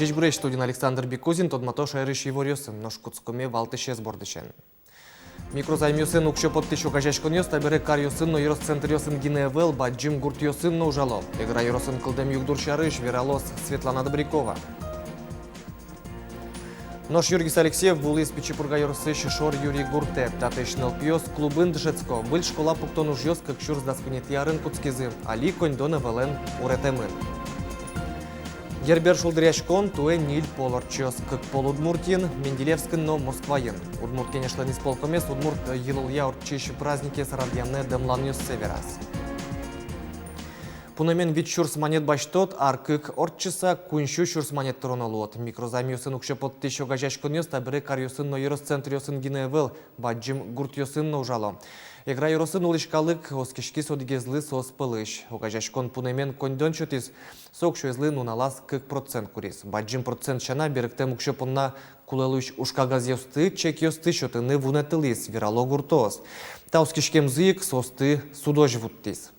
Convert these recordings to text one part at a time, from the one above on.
Здесь бурей студин Александр Бекузин, тот матош айрыш его рёсын, нож куцкоме валтыше сбордычен. Микрозаймюсын укшо подтышу кажашкон ёс, табере кар ёсын, но ерос центр ёсын гинеевел, баджим гурт ёсын, но ужало. Игра ёсын кылдем югдур шарыш, вералос Светлана Добрякова. Нож Юргис Алексеев был из Печипурга Юрсы Шишор Юрий Гурте. Татешнел пьес клубын Джецко. Был школа пуктон уж ёс, как шурс даскунет ярын куцкизы. Али конь дона велен уретемын. Ербер шулдряшкон туэ ниль полорчос, как полудмуртин, Менделевскин, но Москваен. Удмурт, конечно, не сполкомес, удмурт елул я урчищу праздники с радьяне демланьюс северас. Пунамен вид шурс монет баштот, аркык орчыса, куншу шурс монет троналуот. Микрозаймюсын укше под тысячу гажашкон ёс, табыры кар ёсын, но ерос центр ёсын гиневел, баджим гурт ёсын, но ужало. Игра юросын улышкалык, оскишки содигезлы сос пылыш. Угажашкон пунамен кондон чутис, сокшу излы нуналас кык процент курис. Баджим процент шана беректем укше пунна кулелуш ушкагаз ёсты, чек ёсты шотыны вунетылис, вирало гуртос. Та оскишкем зык состы судож вуттис.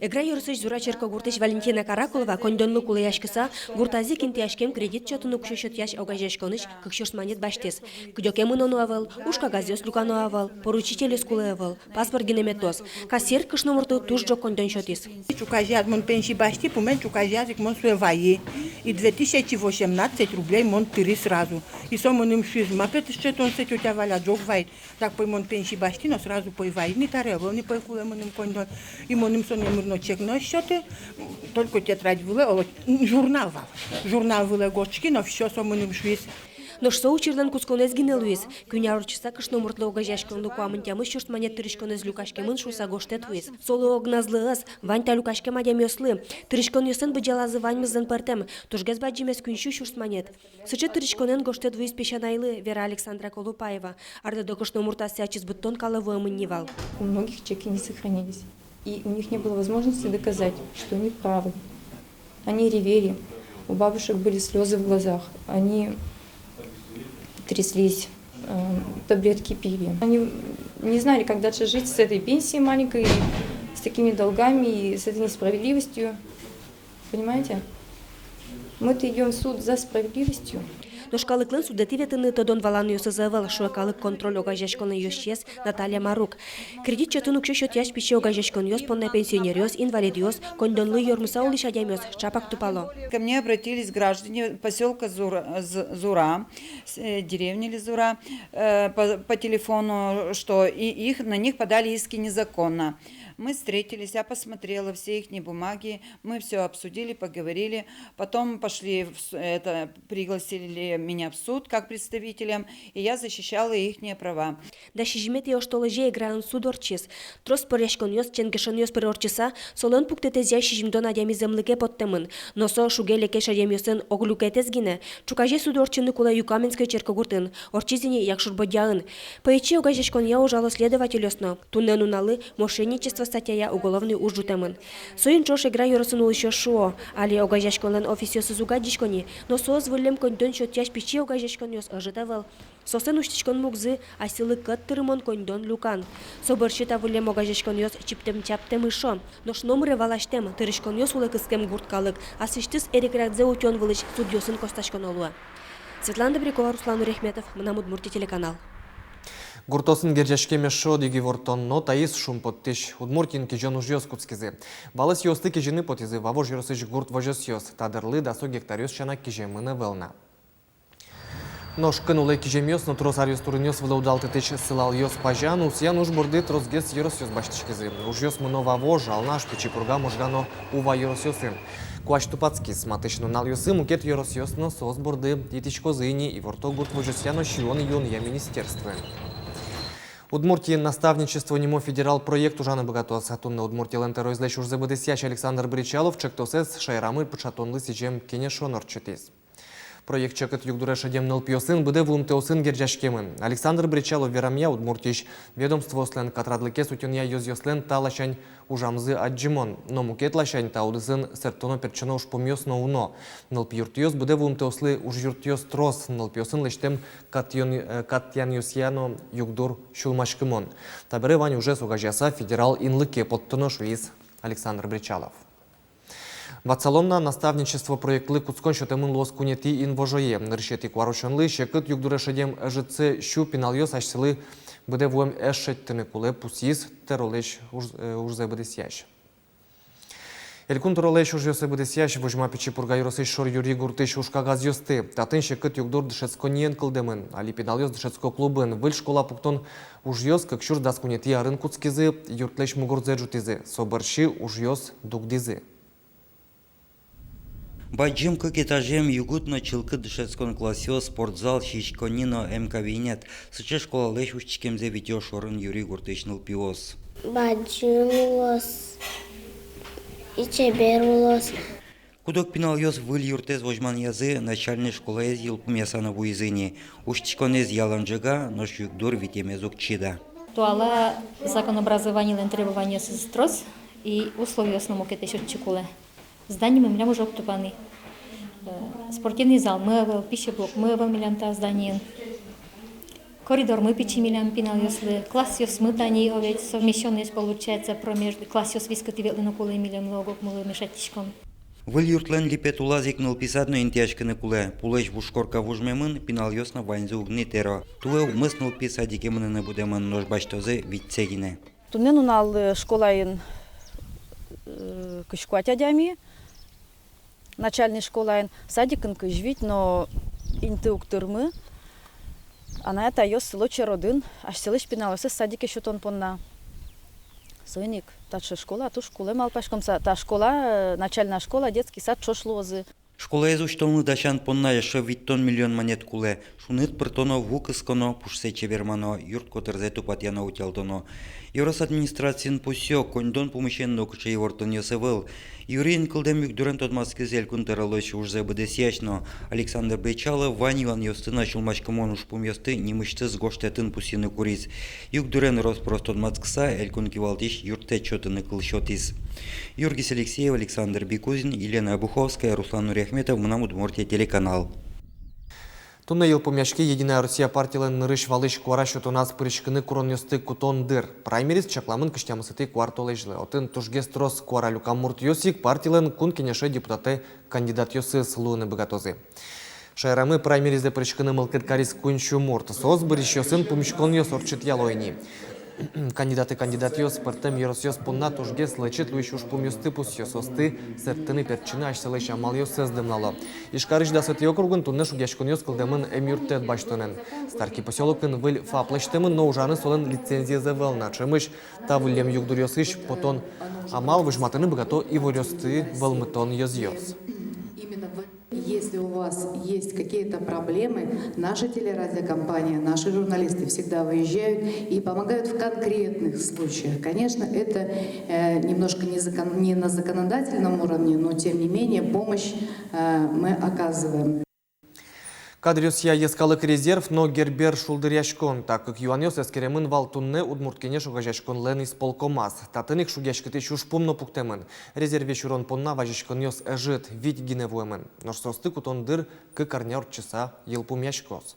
Игра юрсыш зурачерка гуртыш Валентина Каракулова кондонлы кулаяшкыса гуртази кинтяшкем кредит чотыны кушешот яш огажешконыш кыкшурс монет баштес. Кдёкемын ону авал, ушка газёс люкану авал, поручитель скулы авал, паспорт генеметос. Кассир кыш номерты туш жо кондон шотис. Чукажиат мон пенши башти, пумен чукажиат мон суевае. И 2018 рублей мон тыри сразу. И сомон им шиз мапет щетон се тётя Валя джок вайт. Так пой мон пенши башти, но сразу пой вайт. Не таревал, не пой куле мон им кондон. И мон им сон мирно чек на счёты. Только тетрадь выле, журнал вал. Журнал выле гочки, но всё сомон им шиз. Нож соучердан кусконез гинелуис. Кюнярочиса кыш номертлы огажашкон лукуамын тямы шурс монет тырышконез люкашкемын шуйса гоштет уис. Солы огназлыыз, вань люкашкем адям ёслы. Тырышкон ёсын быджалазы ваньмызын партем. Тужгез баджимес кюншу шурс монет. Сычы тырышконен гоштет уис пешанайлы Вера Александра Колупаева. Арда докыш номерта сячиз быттон калывуэмын невал. У многих чеки не сохранились. И у них не было возможности доказать, что они правы. Они ревели. У бабушек были слезы в глазах. Они тряслись, таблетки пили. Они не знали, как дальше жить с этой пенсией маленькой, с такими долгами и с этой несправедливостью. Понимаете? Мы-то идем в суд за справедливостью. Ношкалыклын судетиветыны тодон валаны ёсызывыл, шуекалык контроль огажешконы ёшчес Наталья Марук. Кредит чотын укшо шот яш пише огажешкон ёс, понна пенсионер ёс, инвалид ёс, кондонлы ёрмуса улиш адям ёс, чапак тупало. Ко мне обратились граждане поселка Зура, деревни Лизура, по телефону, что на них подали иски незаконно. Мы встретились, я посмотрела все их бумаги, мы все обсудили, поговорили, потом пригласили меня в суд как представителем, и я защищала их права. Да шижмет и оштолыже играем судорчис. Трос поряшкон ёс, ченгешон ёс перорчиса, солон пуктетез я шижмдон адями землыке подтемын, но со шугелеке шадям ёсын оглюкетез гине, чукаже судорчины кула юкаменской черкогуртын, орчизине якшурбодяын. Поичи огажешкон я ужало следователь ёсно, туннен уналы мошенничество статья уголовный ужутемын. Соин чош игра юросын еще шо, али огажешконлен офис ёсы зугадишкони, но соз вылем кондон шот яш пичи огажешкон ёс ожитавал. Сосен уштичкон мукзы, а силы каттырымон кондон люкан. Соборщита вылем огажешкон ёс чиптем-чаптем ишо, нош номры валаштем, тырышкон ёс улыкыскем гурткалык, а сыштыс эрикрадзе утён вылыш суд ёсын косташкон олуа. Светлана Добрякова, Руслан Урехметов, Мнамудмурти телеканал. Гуртосын гержашкеме шо диги вортонно таис шум поттиш. Удмуртин кижон уж ёс куцкизе. Балыс ёсты кижины потизы, вавож ёсыш гурт вожёс ёс. Тадырлы дасо гектар ёс шана кижемыны велна. Нож кынулы кижем ёс, но трос арёс турын ёс вылаудал тытыч сылал ёс пажан, усян уж борды трос гес ёрос ёс баштичкизе. Уж ёс мыно вавож, алнаш Печипурга можгано ува ёрос ёсын. Куаш тупацки сматышну нал ёсы, мукет ёрос ёсно сос борды, дитичко зыни и ворто гурт вожёс яно шион юн я министерстве. Удмуртии наставничество немо федерал проект ужаны богатос. Атунна Удмуртии лентеро излечь уж забыдысящ Александр Бричалов, чектосес шайрамы початонлы сижем кенешон орчетис. Проект чекет югдуреша демнел пьосын буде вумтеосын герджашкемын. Александр Бричалов верамья Удмуртиш ведомство слен катрадлыке сутюнья ёс-ёслен талашань ужамзы аджимон. Но мукет лашань таудызын сертоно перчено уж помьёсно уно. Ныл пьюртьёс буде вумтеослы уж юртьёс трос. Ныл пьосын лештем катьян юсьяно югдур шулмашкымон. Таберы вань уже сугажяса федерал инлыке подтоно шуиз Александр Бричалов. Вацаломна наставничество проєктли Куцкон, що темин лос кунеті інвожоє. Нершеті кварушонли, щекит югдурешедем ежице щу піналйос аж сили буде вуем ешет тенекуле пусіс теролеш ужзе бедесяш. Елькун теролеш ужзе бедесяш вожма печі пургай росиш шор юрі гуртиш ушкагаз йости. Татын щекит югдур дешецконієн кылдемин, алі піналйос дешецко клубин. Виль школа пуктон ужйос, кекшур дас кунеті арын куцкизи, юртлеш мугурдзе джутизи. Собарши ужйос дугдизи. Баджим как этажем югутно чилкы дышецкон классио спортзал шишконино кабинет. Сыче школа леш ушчикемзе видео шорын Юрий Гуртышныл пиос. Баджимулос и чеберулос. Кудок пинал йос выль юртез вожман язы начальной школы из елпумясана вуизыни. Ушчиконез яланжега, нож югдур витемезук чида. Туала законообразование требования сестрос и условия основу к этой счетчикуле. Здание мы милям уже октупаны. Спортивный зал мы пищеблок мы милям та здание. Коридор мы печи милям пинал если класс ёс мы тани овец совмещенный получается промеж класс ёс вискати на куле милям логок мы мешатичком. Выль юртлен липет улазикнул писадно интяшканы куле. Пулеш вушкорка вужмемын пинал йос на ваньзы угни теро. Туэ умыснул писадики мы не будем нож баштозе витцегине. Тунен унал школаин кышкуатя дями. Начальный школаин садикын кыжвить, но инты уктырмы. Она это йос село Черодын, аж селыш пиналосы садике шутон понна. Сойник, тадше школа, а ту школе малпашкомса. Та школа, начальная школа, детский сад шошлозы. Школа езу штолны дашан понна еще виттон миллион монет куле. Шунит пртоно вукысконо пушсе чевермано, юрт котырзету патьяна утялтоно. Юрос администрациян пусё, коньдон помещенно кучей вортон йосевыл. Юрин кылдем югдурен тот маскизель кунтералось уже бдесяшно. Александр Бейчалов, Вань Иван Йостына шулмашкамон ушпум йосты, немышты с гоштетін пусины курис. Югдурен рос просто маскса, элькун кивалтиш юрте чотыны кылшотис. Юргис Алексеев, Александр Бекузин, Елена Обуховская, Руслан Нуряхметов, Мнамудмуртия телеканал. Тунна елпомяшки Единая Россия партиялен нырыш валыш куара шотунас пырышкыны куроньосты кутон дыр. Праймериз чакламын кыштямысыты куартолежлы. Отын тужгестрос куара люкамурт йосик партиялен кун кенеше депутаты кандидат йосы слуыны богатозы. Шайрамы праймеризде пырышкыны мылкыткарис кунчу мурт. Соз бырыш йосын пумишкон йос орчит ялойни. Кандидаты йос пыртым йорос йос пунна тужгес лычит луиш уж пумьосты пус йососты сыртыны перчины аш сылыш амал йос сөздымнало. Ишкарыш да сыты округын тунны шугешкон йос кылдымын эмюртет баштонен. Старки поселокын выль фаплыштымын, но ужаны солын лицензия завелна. Чымыш тавылем югдур йосыш потон амал выжматыны богато и ворёсты вылмытон йос. Если у вас есть какие-то проблемы, наша телерадиокомпания, наши журналисты всегда выезжают и помогают в конкретных случаях. Конечно, это немножко не на законодательном уровне, но тем не менее помощь мы оказываем. Кадрюсья ескалык резерв, но гербер шулдыряшкон, так как юанёс эскеремын валтунне удмурткене шугажашкон лен исполкомас. Татыник шугешкыты шушпумно пуктемын. Резерве шурон понна важишкон ёс эжит, вить гиневуемын. Нож состы кутон дыр к карняр часа елпумяшкос.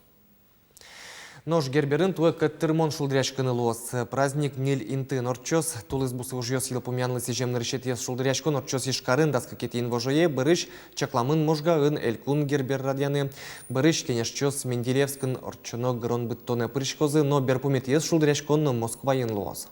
Нож герберын туэ каттырмон шулдыряшкыны лос. Праздник нил инты норчос, тулыз бусы ужьёс елпумянлы сижем решет ес шулдыряшкон норчос ишкарын даскакети инвожое, бырыш чакламын можгағын элькун гербер радяны, бырыш кенешчос Менделевскын орчоно грон быттоне пырышкозы, но берпумет ес шулдыряшконны Москвайын лос.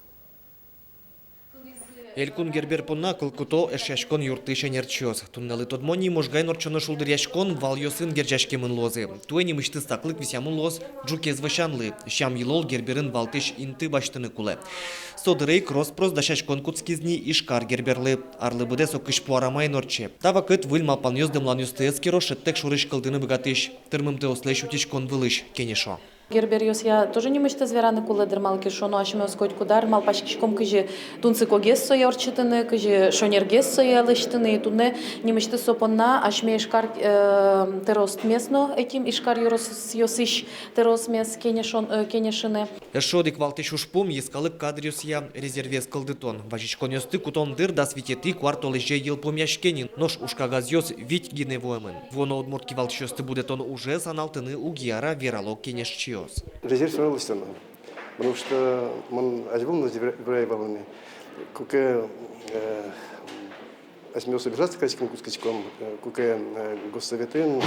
Элькун гербер понна кылкуто эшяшкон юртыша нерчос. Тунналы тодмони можгай норчоно шулдыряшкон вал йосын гержашкемын лозы. Туэни мышты стаклык висямын лоз джукез вышанлы. Щам елол герберын валтыш инты баштыны кулы. Содырей кроспрос дашашкон куцкизни ишкар герберлы. Арлы буде сокыш пуарамай норче. Тава кыт выль малпан йоздымлан йостыэскеро шеттек шурыш кылдыны богатыш. Тырмымты ослэш утишкон вылыш кенешо. Гербер я тоже не мышта звераны кулы дырмалки шоно ашме оскоть кудар малпашкишком кыжи тунцы когессо yorчытыны кыжи шонергессо ялыштыны туне не мышты сопонна ашме ишкар терост местно этим ишкар юрос йосыш терос мес кенешыны. Эшодик валтыш ушпум ескалык кадрюсья резервес кылдытон. Важишкон йосты кутон дыр да свететы квартолыже елпумяшкенин. Нож ушкагаз йос вить гиневуемын. Воно удмуртки валтыш йосты будетон уже саналтыны угиара вералок кенешчио. Резерв все равно листано, потому что он альбом на Евреевалане, как осмелся обижаться качком, кускачком, куке госсоветын,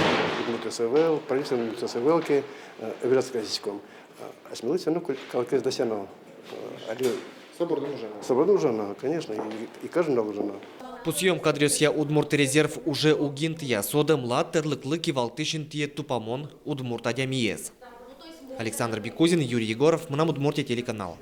СВЛ, правительство СВЛки, обижаться качком. Осмелился, ну, как досяно. Соборно уже, конечно, и каждому должно. По съемка адресия Удмурт резерв уже угинтия, сода млад терлыклыки валтышинтие тупамон Удмурт адямиес. Александр Бекузин, Юрий Егоров, Мнам Удмуртия телеканал.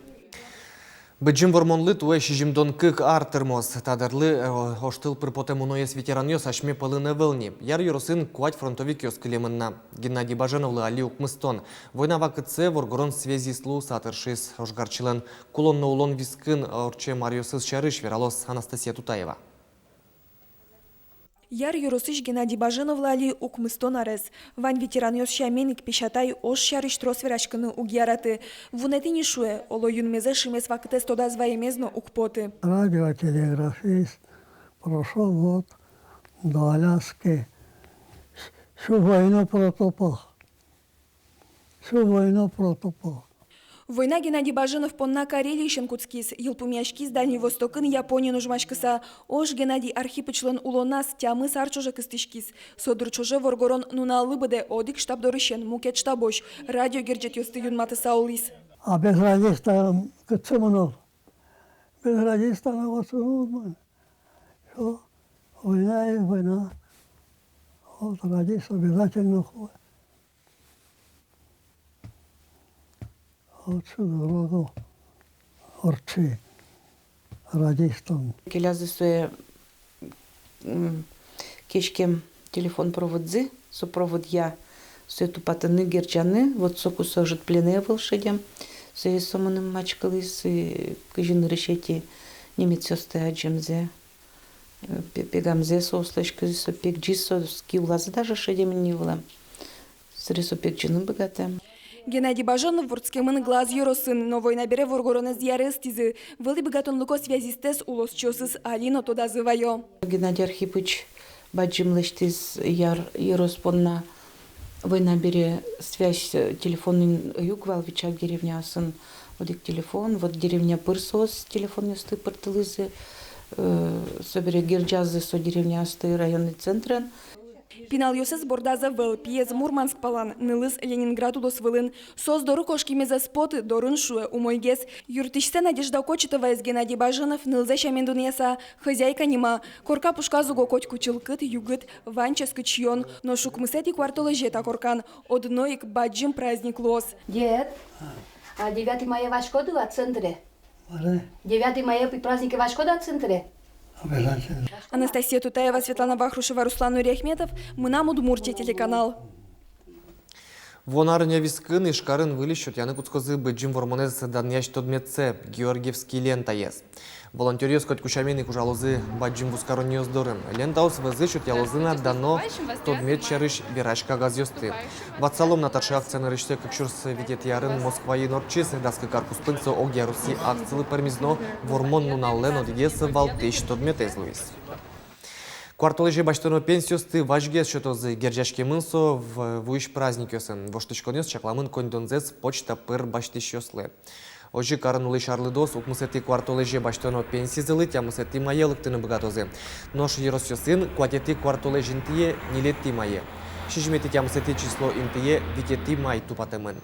Беджим вормонлы туэ шижимдон кык артермос, тадарлы оштыл припотемуноес ветераньос ашме пылыны вылни. Яр юрусын куать фронтовик ёскелемынна. Геннадий Баженовлы али укмыстон. Война вакытсе воргорон связи слу сатыршис ошгарчылын. Кулонны улон вискын орче Мариосыз шарыш вералос Анастасия Тутаева. Яр юросыш Геннадий Баженовлы али укмыстон арес. Вань ветеран ёс шаменик пешатай ош шарыш тросверашкыны угьяраты. Вунетини шуэ, оло юнмезе шимес вакытес тода зваемезно укпоты. Радиотелеграфист, прошел год до Аляски. Всю войну протопал. Война Геннадий Баженов понна Карелии Шенкутскис, Елпумяшкис Дальний Востокын Япония нужмашкыса, ош Геннадий Архипычлын улонас тямы сарчожа кыстышкис. Содырчоже воргорон нуналы быде одик штабдорышен, мукет штабош, радио герджет ёсты юнматы саулис. А без радиста кыцымынол. Без радиста на восунул. Что? Война и война. Вот радист обязательно ходит. Отсюда роду орчи радистом. Келязы суе кешкем телефон проводзы, сопровод я суе тупатаны герчаны, вот соку сожит плене волшедем, суе соманым мачкалы, суе кыжын решети немец состы аджемзе, пегамзе сослышкы, су пек джисо, ски улазы даже шедем не было, суе су пек джины богатым. Геннадий Баженов вордскемын глаз юросын, но война бере воргорона зьярыстизы. Вылы богатонлыко связистес улос чосыз алино тода зывайо. Геннадий Архипыч баджим лыштиз яр юроспонна война бере связь телефонный югвал вичак деревнясын. Одик телефон, вот деревня Пырсос, телефон юсты пыртылызы, собере герджазы со деревнясты районный центрен. Пинал Йосес Бордаза вел, пьез Мурманск палан, нылыз Ленинград удос вылын. Соз дору кошкимеза споты, дорун шуэ умойгес. Юртишсе Надежда Кочетова из Геннадий Баженов, нылза шамендунеса, хозяйка нема. Корка пушка зуго коть кучылкыт, югыт, ванча скычьон. Но шукмысети квартала жета коркан, одноик баджим праздник лос. Дед, а 9 мая ваш коду от центре? 9 мая праздники ваш коду от центре? Анастасия Тутаева, Светлана Вахрушева, Руслан Нуриахметов. Мнам Удмуртия телеканал. Вонарня вискын ишкарын вылещут яны куцкозы бэджим вормонез даняш тодметце Георгиевский лента ес. Волонтериос кот кушамени кужалозы баджим вускароньёс дорым. Лентаус вызычут ялозына дано тодмет чарыш бирашка газёсты. Ватсалом наташи акцияны рыште кыкшурс видет ярын Москва и Норчис даскы карпус пынцы огья Руси акциялы пармизно вормон нуналлен одигесы валтыш тодметез луис. Кварталыжи баштыно пенсиосты важгес шотозы герджашке мынсо в вуиш праздникёсын. Воштычконёс чакламын кондонзес почта пыр баштышёслы. Ожи каранулы шарлыдос укмысети кварталыжи баштыно пенсизылы тямысети маелыктыны богатозы. Нош еросёсын кватети кварталыжинтие нилетти мае. Шижмети тямысети число интие викети май тупатымын.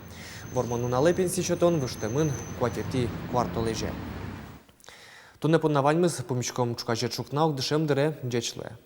Вормонунале пенсий шотон выштымын кватети кварталыжи. Туне поднаваньмыз помічком чукаже чукнаук дешем дере джечле.